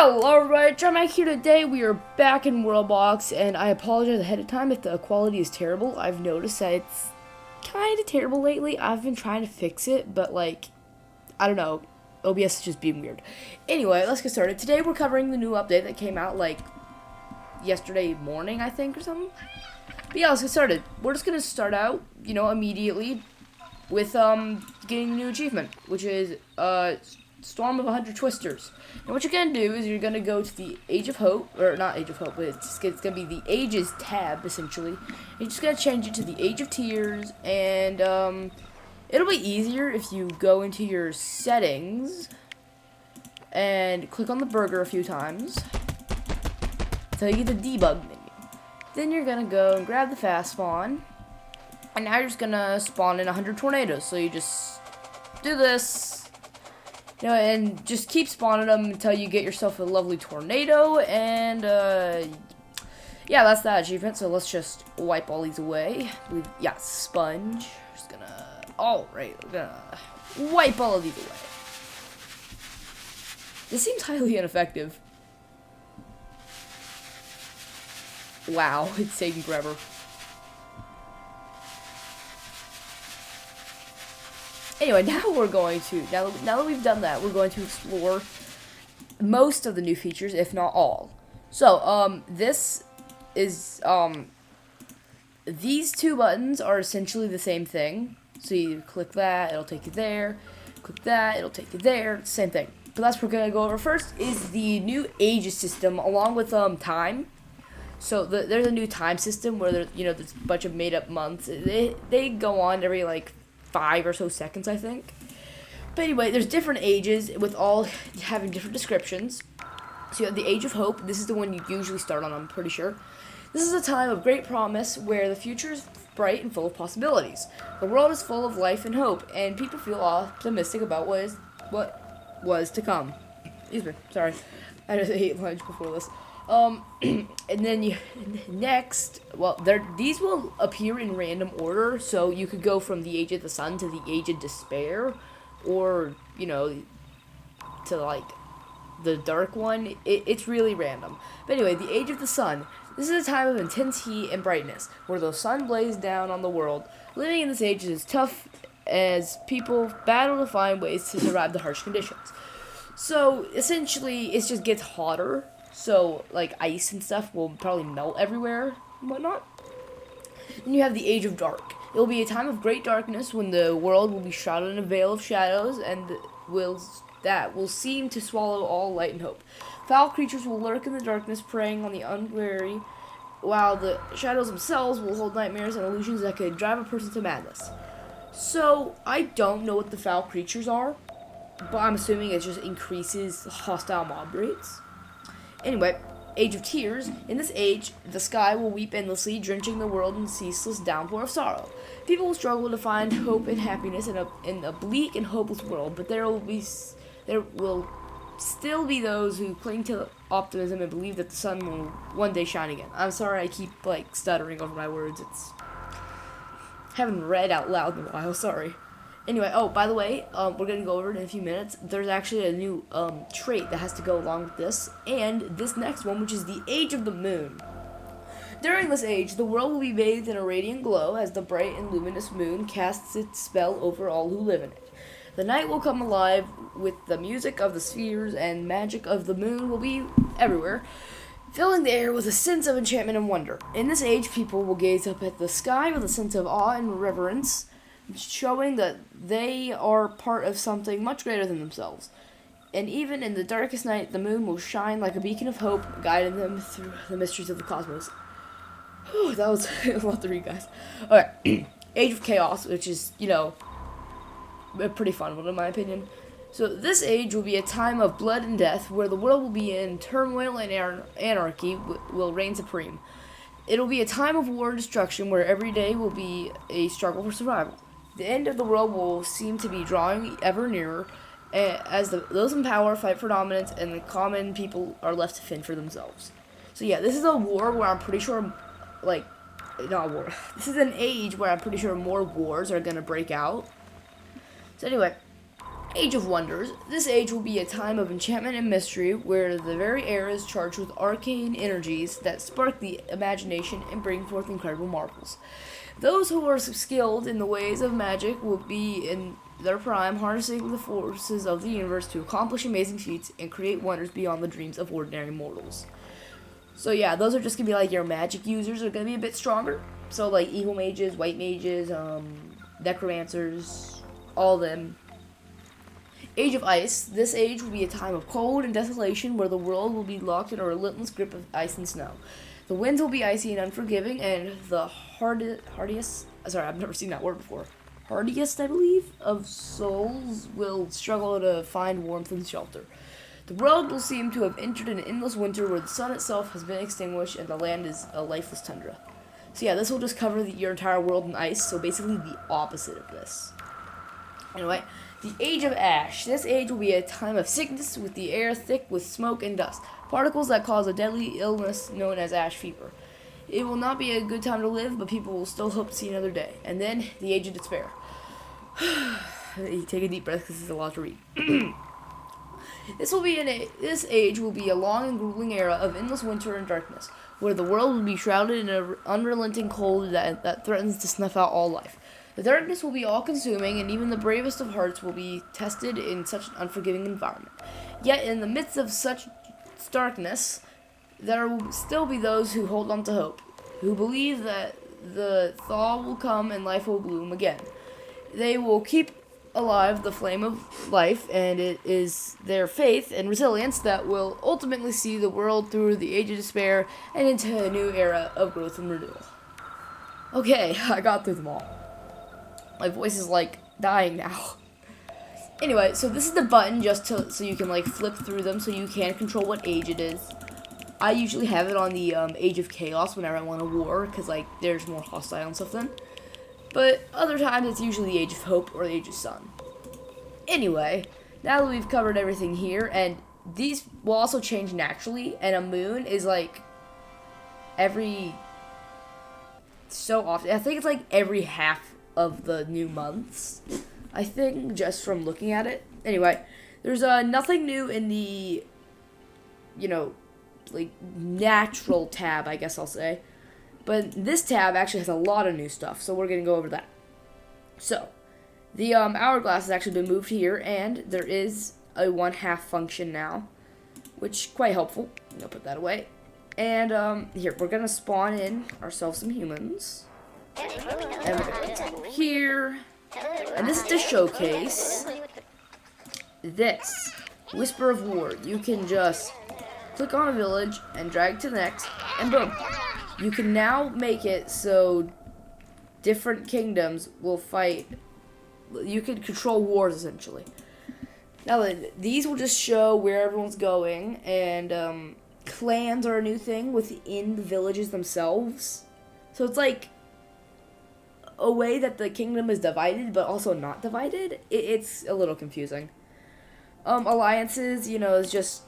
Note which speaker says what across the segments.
Speaker 1: Well, alright, Dramac here today. We are back in WorldBox, and I apologize ahead of time if the quality is terrible. I've noticed that it's kind of terrible lately. I've been trying to fix it, but, like, I don't know. OBS is just being weird. Anyway, let's get started. Today we're covering the new update that came out, like, yesterday morning, I think, or something. But yeah, let's get started. We're just going to start out, you know, immediately with, getting a new achievement, which is, Storm of 100 Twisters. And what you're going to do is you're going to go to the Age of Hope, or not Age of Hope, but it's going to be the Ages tab, essentially. You're just going to change it to the Age of Tears, and it'll be easier if you go into your settings and click on the burger a few times until you get the debug menu. Then you're going to go and grab the fast spawn, and now you're just going to spawn in 100 tornadoes. So you just do this. You know, and just keep spawning them until you get yourself a lovely tornado, and, yeah, that's that achievement, so let's just wipe all these away. Yeah, sponge. Just gonna, alright, we're gonna wipe all of these away. This seems highly ineffective. Wow, it's taking forever. Anyway, now we're going to, now that we've done that, we're going to explore most of the new features, if not all. So, this is, these two buttons are essentially the same thing. So you click that, it'll take you there. Click that, it'll take you there. Same thing. But that's what we're going to go over first, is the new ages system, along with, time. So, there's a new time system where, there's a bunch of made-up months. They go on every, like, 5 or so seconds, I think. But anyway, there's different ages with all having different descriptions. So you have the Age of Hope. This is the one you usually start on, I'm pretty sure. This is a time of great promise where the future is bright and full of possibilities. The world is full of life and hope, and people feel optimistic about what was to come. Excuse me, sorry. I just ate lunch before this. And then next, well, these will appear in random order, so you could go from the Age of the Sun to the Age of Despair, or, to, like, the dark one. It's really random. But anyway, the Age of the Sun. This is a time of intense heat and brightness, where the sun blazes down on the world. Living in this age is as tough as people battle to find ways to survive the harsh conditions. So, essentially, it just gets hotter. So, like, ice and stuff will probably melt everywhere and whatnot. Then you have the Age of Dark. It will be a time of great darkness when the world will be shrouded in a veil of shadows and will seem to swallow all light and hope. Foul creatures will lurk in the darkness, preying on the unwary, while the shadows themselves will hold nightmares and illusions that could drive a person to madness. So, I don't know what the foul creatures are, but I'm assuming it just increases hostile mob rates. Anyway, Age of Tears. In this age, the sky will weep endlessly, drenching the world in ceaseless downpour of sorrow. People will struggle to find hope and happiness in a bleak and hopeless world, but there will still be those who cling to optimism and believe that the sun will one day shine again. I'm sorry I keep, like, stuttering over my words. Haven't read out loud in a while, sorry. Anyway, oh, by the way, we're going to go over it in a few minutes. There's actually a new trait that has to go along with this, and this next one, which is the Age of the Moon. During this age, the world will be bathed in a radiant glow as the bright and luminous moon casts its spell over all who live in it. The night will come alive with the music of the spheres, and magic of the moon will be everywhere, filling the air with a sense of enchantment and wonder. In this age, people will gaze up at the sky with a sense of awe and reverence, showing that they are part of something much greater than themselves. And even in the darkest night, the moon will shine like a beacon of hope, guiding them through the mysteries of the cosmos. Whew, that was a lot to read, guys. Okay, Age of Chaos, which is, a pretty fun one in my opinion. So this age will be a time of blood and death, where the world will be in turmoil and anarchy will reign supreme. It'll be a time of war and destruction, where every day will be a struggle for survival. The end of the world will seem to be drawing ever nearer, as those in power fight for dominance, and the common people are left to fend for themselves. So yeah, this is a war where I'm pretty sure, not a war. This is an age where I'm pretty sure more wars are going to break out. So anyway, Age of Wonders. This age will be a time of enchantment and mystery where the very air is charged with arcane energies that spark the imagination and bring forth incredible marvels. Those who are skilled in the ways of magic will be in their prime, harnessing the forces of the universe to accomplish amazing feats and create wonders beyond the dreams of ordinary mortals. So yeah, those are just going to be like your magic users are going to be a bit stronger. So like evil mages, white mages, necromancers, all of them. Age of Ice. This age will be a time of cold and desolation where the world will be locked in a relentless grip of ice and snow. The winds will be icy and unforgiving, and the hardiest, sorry, I've never seen that word before, hardiest, I believe, of souls will struggle to find warmth and shelter. The world will seem to have entered an endless winter where the sun itself has been extinguished and the land is a lifeless tundra. So yeah, this will just cover your entire world in ice, so basically the opposite of this. Anyway, the Age of Ash. This age will be a time of sickness with the air thick with smoke and dust, particles that cause a deadly illness known as ash fever. It will not be a good time to live, but people will still hope to see another day. And then, the Age of Despair. Take a deep breath because it's a lot to read. This age will be a long and grueling era of endless winter and darkness, where the world will be shrouded in an unrelenting cold that threatens to snuff out all life. The darkness will be all-consuming, and even the bravest of hearts will be tested in such an unforgiving environment. Yet, in the midst of such darkness, there will still be those who hold on to hope, who believe that the thaw will come and life will bloom again. They will keep alive the flame of life, and it is their faith and resilience that will ultimately see the world through the Age of Despair and into a new era of growth and renewal. Okay, I got through them all. My voice is like dying now. Anyway, so this is the button just so you can like flip through them so you can control what age it is. I usually have it on the Age of Chaos whenever I want a war because like there's more hostile and stuff then. But other times it's usually the Age of Hope or the Age of Sun. Anyway, now that we've covered everything here, and these will also change naturally, and a moon is like every so often. I think it's like every half of the new months, I think, just from looking at it. Anyway, there's nothing new in the, like, natural tab, I guess I'll say. But this tab actually has a lot of new stuff, so we're going to go over that. So, the hourglass has actually been moved here, and there is a 1/2 function now, which quite helpful. I'm going to put that away. And here, we're going to spawn in ourselves some humans. And we're going to go here. And this is to showcase this Whisper of War. You can just click on a village and drag to the next, and boom. You can now make it so different kingdoms will fight. You can control wars, essentially. Now, these will just show where everyone's going, and clans are a new thing within the villages themselves. So it's like a way that the kingdom is divided, but also not divided. It's a little confusing. Alliances, is just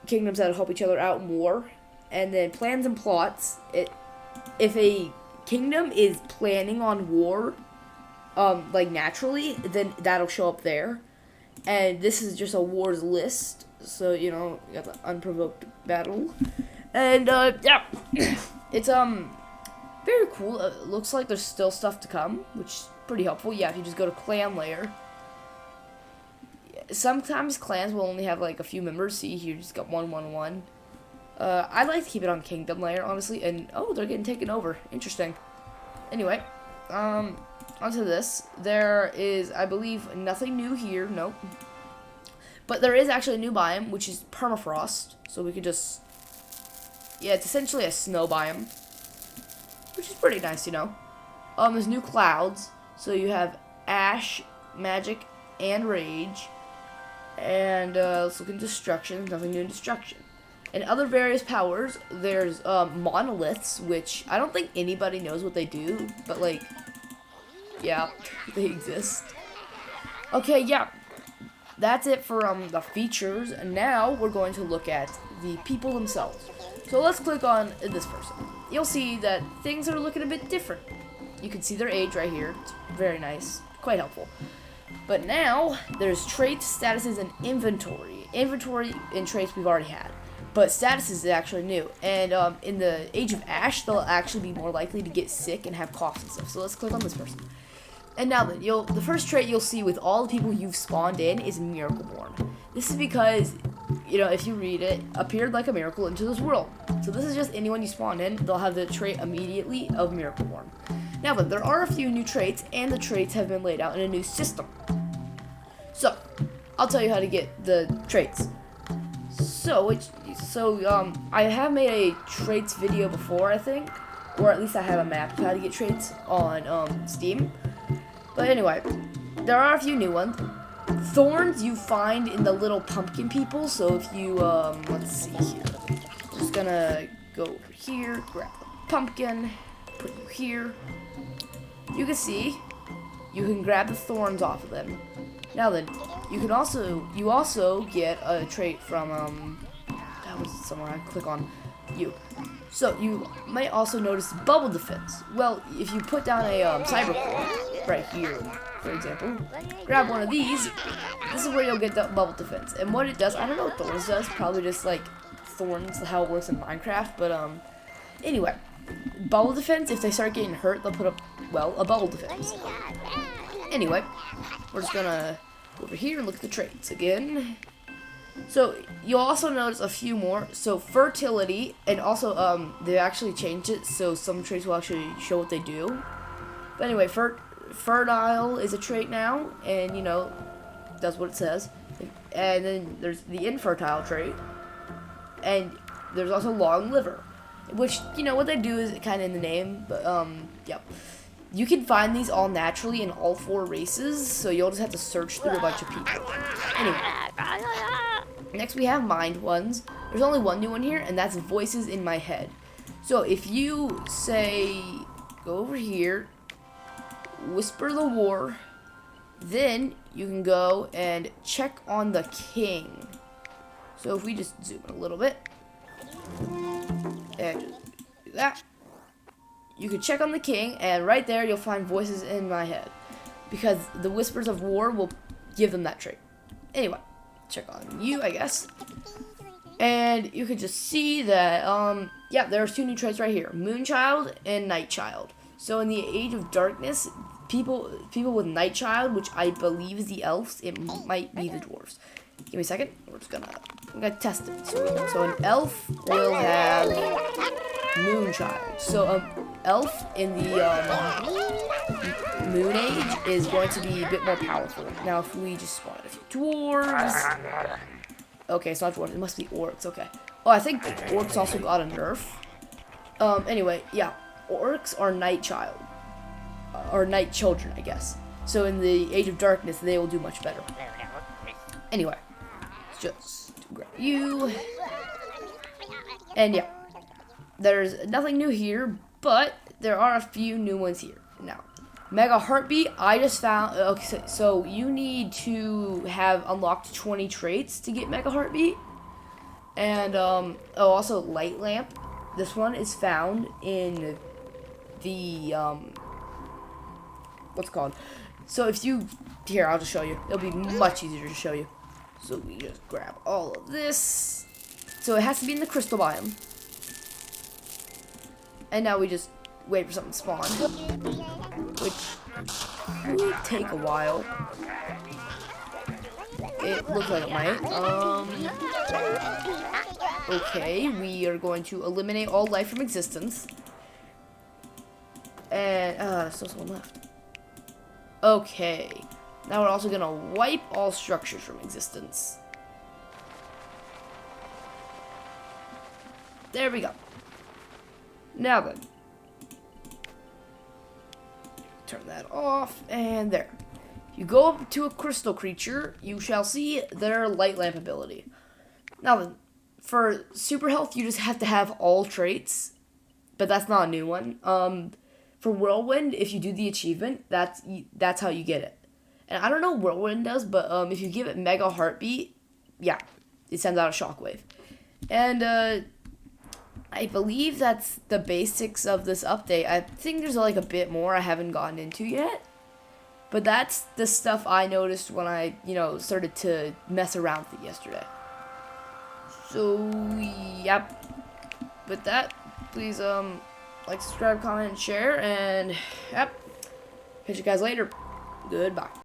Speaker 1: kingdoms that help each other out more. And then plans and plots. If a kingdom is planning on war, like naturally, then that'll show up there. And this is just a wars list. So, you got the unprovoked battle. And, yeah. It's, very cool. It looks like there's still stuff to come, which is pretty helpful. Yeah, if you just go to clan layer. Sometimes clans will only have like a few members. See, here you just got 111. I'd like to keep it on kingdom layer, honestly. And, oh, they're getting taken over. Interesting. Anyway, onto this. There is, I believe, nothing new here. Nope. But there is actually a new biome, which is permafrost. So we could just, yeah, it's essentially a snow biome, which is pretty nice, There's new clouds, so you have Ash, Magic, and Rage. And let's look at Destruction. Nothing new in Destruction. And other various powers, there's monoliths, which I don't think anybody knows what they do, but like, yeah, they exist. Okay, yeah, that's it for the features. And now we're going to look at the people themselves. So let's click on this person. You'll see that things are looking a bit different. You can see their age right here. It's very nice, quite helpful. But now there's traits, statuses, and inventory. Inventory and traits we've already had, but statuses is actually new. And in the Age of Ash, they'll actually be more likely to get sick and have coughs and stuff. So let's click on this person. And now then, the first trait you'll see with all the people you've spawned in is Miracle Born. This is because, if you read it, appeared like a miracle into this world. So this is just anyone you spawn in, they'll have the trait immediately of Miracle Born. Now then, there are a few new traits, and the traits have been laid out in a new system. So, I'll tell you how to get the traits. I have made a traits video before, I think, or at least I have a map of how to get traits on Steam. But anyway, there are a few new ones. Thorns you find in the little pumpkin people. So if you, let's see here. I'm just gonna go over here, grab the pumpkin, put you here. You can see, you can grab the thorns off of them. Now then, you also get a trait from, that was somewhere I click on you. So you might also notice bubble defense. Well, if you put down a cyber core right here, for example, grab one of these, this is where you'll get the bubble defense. And what it does, I don't know what thorns does, probably just like thorns, how it works in Minecraft, but anyway, bubble defense, if they start getting hurt, they'll put up, well, a bubble defense. Anyway, we're just gonna go over here and look at the traits again. So you'll also notice a few more. So fertility, and also they actually changed it, so some traits will actually show what they do. But anyway, fertile is a trait now, and does what it says. And then there's the infertile trait, and there's also long liver, which what they do is kind of in the name, but yep. You can find these all naturally in all 4 races, so you'll just have to search through a bunch of people. Anyway, next we have mind ones. There's only one new one here, and that's voices in my head. So if you say, go over here, whisper the war, then you can go and check on the king. So if we just zoom in a little bit, and just do that. You can check on the king, and right there you'll find voices in my head, because the whispers of war will give them that trait. Anyway, check on you, I guess, and you can just see that yeah, there's 2 new traits right here, Moonchild and Nightchild. So in the Age of Darkness, people with Nightchild, which I believe is the elves, it might be the dwarves. Give me a second. We're gonna test it. So an elf will have Moonchild. So elf in the Moon Age is going to be a bit more powerful. Now if we just spawn a few dwarves. Okay, it's not dwarves, it must be orcs, okay. Oh, I think orcs also got a nerf. Anyway, yeah, orcs are Nightchild. Or Night Children, I guess. So in the Age of Darkness, they will do much better. Anyway, just grab you. And yeah, there's nothing new here, but there are a few new ones here. Now, Mega Heartbeat, I just found, okay, so you need to have unlocked 20 traits to get Mega Heartbeat. And, oh, also Light Lamp. This one is found in the, what's it called? So if you, here, I'll just show you. It'll be much easier to show you. So we just grab all of this. So it has to be in the crystal biome. And now we just wait for something to spawn, which will take a while. It looks like it might. Okay, we are going to eliminate all life from existence. And, there's still someone left. Okay, now we're also gonna wipe all structures from existence. There we go. Now then, turn that off, and there. You go up to a crystal creature, you shall see their light lamp ability. Now then, for super health, you just have to have all traits, but that's not a new one. For Whirlwind, if you do the achievement, that's how you get it. And I don't know what Whirlwind does, but if you give it Mega Heartbeat, yeah, it sends out a shockwave. And I believe that's the basics of this update. I think there's like a bit more I haven't gotten into yet. But that's the stuff I noticed when I, started to mess around with it yesterday. So, yep. With that, please, like, subscribe, comment, and share, and, yep. Catch you guys later. Goodbye.